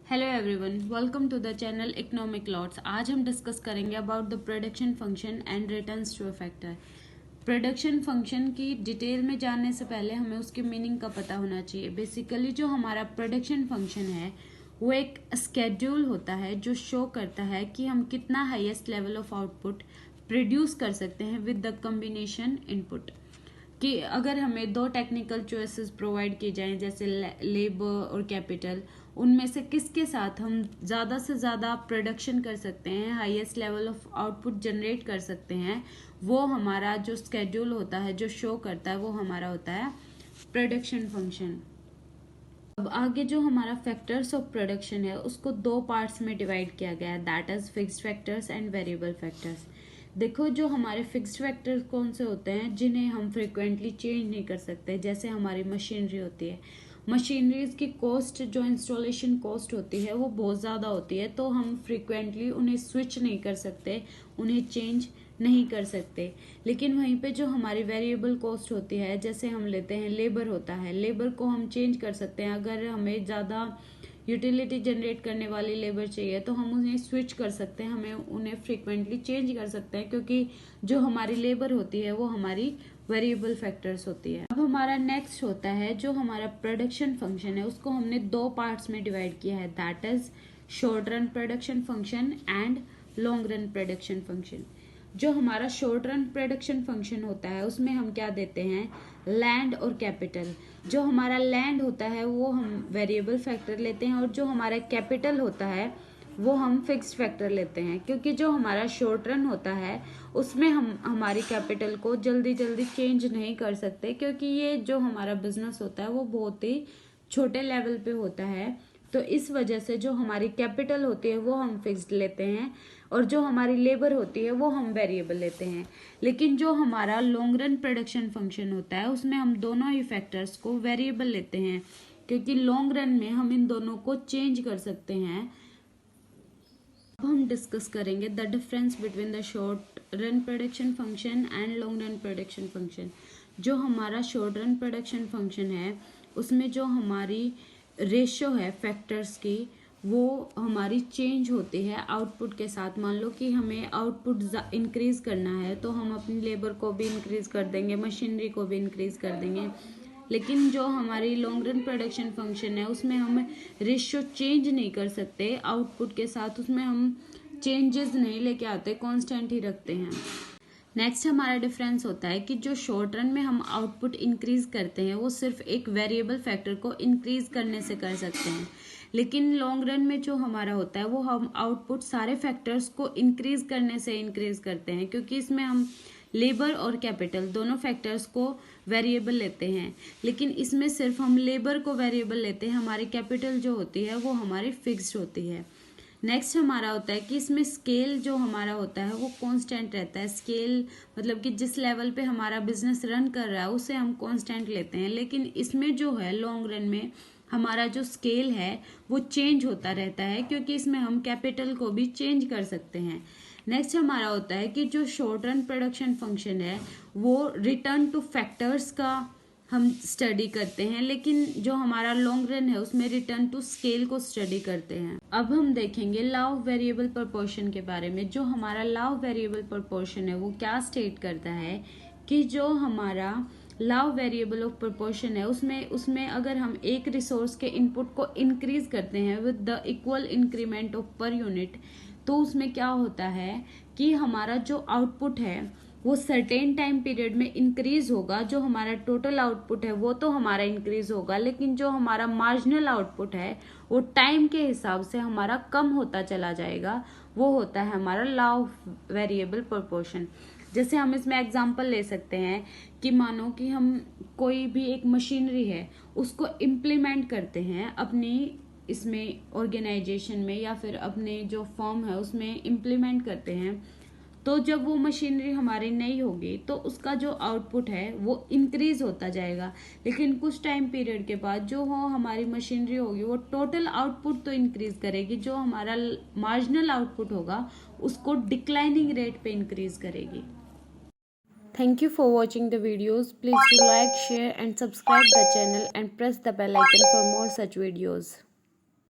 Hello everyone, welcome to the channel economic lots. आज हम discuss करेंगे about the production function and returns to a factor. Production function की detail में जानने से पहले हमें उसके मीनिंग का पता होना चाहिए। बेसिकली जो हमारा प्रोडक्शन फंक्शन है वो एक स्केड्यूल होता है जो शो करता है कि हम कितना highest level of output produce कर सकते हैं विद द कॉम्बिनेशन इनपुट। कि अगर हमें दो टेक्निकल चॉइसेस प्रोवाइड की जाएं जैसे लेबर और कैपिटल, उनमें से किसके साथ हम ज़्यादा से ज़्यादा प्रोडक्शन कर सकते हैं, highest level of output generate कर सकते हैं, वो हमारा जो स्केड्यूल होता है, जो शो करता है, वो हमारा होता है प्रोडक्शन फंक्शन। अब आगे जो हमारा फैक्टर्स ऑफ प्रोडक्शन है उसको दो पार्ट्स में डिवाइड किया गया है, that is fixed factors and variable factors. देखो, जो हमारे फिक्स्ड फैक्टर्स कौन से होते हैं जिन्हें हम फ्रिक्वेंटली चेंज नहीं कर सकते, जैसे हमारी मशीनरी होती है। मशीनरीज की कॉस्ट, जो इंस्टॉलेशन कॉस्ट होती है, वो बहुत ज़्यादा होती है, तो हम फ्रिक्वेंटली उन्हें स्विच नहीं कर सकते, उन्हें चेंज नहीं कर सकते। लेकिन वहीं पे जो हमारी वेरिएबल कॉस्ट होती है, जैसे हम लेते हैं लेबर होता है, लेबर को हम चेंज कर सकते हैं। अगर हमें ज़्यादा यूटिलिटी जनरेट करने वाली लेबर चाहिए तो हम उन्हें स्विच कर सकते हैं, हमें उन्हें फ्रिक्वेंटली चेंज कर सकते हैं, क्योंकि जो हमारी लेबर होती है वो हमारी वेरिएबल फैक्टर्स होती है। अब हमारा नेक्स्ट होता है जो हमारा प्रोडक्शन फंक्शन है, उसको हमने दो पार्ट्स में डिवाइड किया है, that is short run production function and long run production function. जो हमारा शॉर्ट रन प्रोडक्शन फंक्शन होता है उसमें हम क्या देते हैं, लैंड और कैपिटल। जो हमारा लैंड होता है वो हम वेरिएबल फैक्टर लेते हैं, और जो हमारा कैपिटल होता है वो हम फिक्स्ड फैक्टर लेते हैं, क्योंकि जो हमारा शॉर्ट रन होता है उसमें हम हमारी कैपिटल को जल्दी जल्दी चेंज नहीं कर सकते, क्योंकि ये जो हमारा बिजनेस होता है वो बहुत ही छोटे लेवल पे होता है। तो इस वजह से जो हमारी कैपिटल होती है वो हम फिक्स्ड लेते हैं, और जो हमारी लेबर होती है वो हम वेरिएबल लेते हैं। लेकिन जो हमारा लॉन्ग रन प्रोडक्शन फंक्शन होता है उसमें हम दोनों ही फैक्टर्स को वेरिएबल लेते हैं, क्योंकि लॉन्ग रन में हम इन दोनों को चेंज कर सकते हैं। अब हम डिस्कस करेंगे the difference between the short run production function and long run production function. जो हमारा शॉर्ट रन प्रोडक्शन फंक्शन है उसमें जो हमारी रेशियो है फैक्टर्स की वो हमारी चेंज होती है आउटपुट के साथ। मान लो कि हमें आउटपुट इंक्रीज करना है तो हम अपनी लेबर को भी इंक्रीज कर देंगे, मशीनरी को भी इंक्रीज कर देंगे। लेकिन जो हमारी लॉन्ग रन प्रोडक्शन फंक्शन है उसमें हम रेशियो चेंज नहीं कर सकते आउटपुट के साथ, उसमें हम चेंजेस नहीं लेके आते, कांस्टेंट ही रखते हैं। नेक्स्ट हमारा डिफरेंस होता है कि जो शॉर्ट रन में हम आउटपुट इंक्रीज करते हैं वो सिर्फ एक वेरिएबल फैक्टर को इंक्रीज करने से कर सकते हैं, लेकिन लॉन्ग रन में जो हमारा होता है वो हम आउटपुट सारे फैक्टर्स को इंक्रीज करने से इंक्रीज करते हैं, क्योंकि इसमें हम लेबर और कैपिटल दोनों फैक्टर्स को वेरिएबल लेते हैं। लेकिन इसमें सिर्फ हम लेबर को वेरिएबल लेते हैं, हमारी कैपिटल जो होती है वो हमारी फिक्स्ड होती है। नेक्स्ट हमारा होता है कि इसमें स्केल जो हमारा होता है वो कांस्टेंट रहता है। स्केल मतलब कि जिस लेवल पे हमारा बिजनेस रन कर रहा है उसे हम कांस्टेंट लेते हैं, लेकिन इसमें जो है लॉन्ग रन में हमारा जो स्केल है वो चेंज होता रहता है, क्योंकि इसमें हम कैपिटल को भी चेंज कर सकते हैं। नेक्स्ट हमारा होता है कि जो शॉर्ट रन प्रोडक्शन फंक्शन है वो रिटर्न टू फैक्टर्स का हम स्टडी करते हैं, लेकिन जो हमारा लॉन्ग रन है उसमें रिटर्न टू स्केल को स्टडी करते हैं। अब हम देखेंगे लॉ ऑफ वेरिएबल प्रोपोर्शन के बारे में। जो हमारा लॉ ऑफ वेरिएबल प्रोपोर्शन है वो क्या स्टेट करता है कि जो हमारा law of variable of proportion है उसमें अगर हम एक रिसोर्स के इनपुट को इंक्रीज करते हैं with the equal increment of per unit, तो उसमें क्या होता है कि हमारा जो आउटपुट है वो सर्टेन टाइम पीरियड में इंक्रीज होगा। जो हमारा टोटल आउटपुट है वो तो हमारा इंक्रीज होगा, लेकिन जो हमारा मार्जिनल आउटपुट है वो टाइम के हिसाब से हमारा कम होता चला जाएगा। वो होता है हमारा लॉ ऑफ वेरिएबल प्रोपोर्शन। जैसे हम इसमें एग्जांपल ले सकते हैं कि मानो कि हम कोई भी एक मशीनरी है उसको इम्प्लीमेंट करते हैं अपनी इसमें ऑर्गेनाइजेशन में या फिर अपने जो फॉर्म है उसमें इम्प्लीमेंट करते हैं, तो जब वो मशीनरी हमारी नहीं होगी तो उसका जो आउटपुट है वो इंक्रीज होता जाएगा। लेकिन कुछ टाइम पीरियड के बाद जो हो हमारी मशीनरी होगी वो टोटल आउटपुट तो इंक्रीज करेगी, जो हमारा मार्जिनल आउटपुट होगा उसको डिक्लाइनिंग रेट पे इंक्रीज करेगी। Thank you for watching the videos. Please do like, share and subscribe the channel and press the bell icon for more such videos.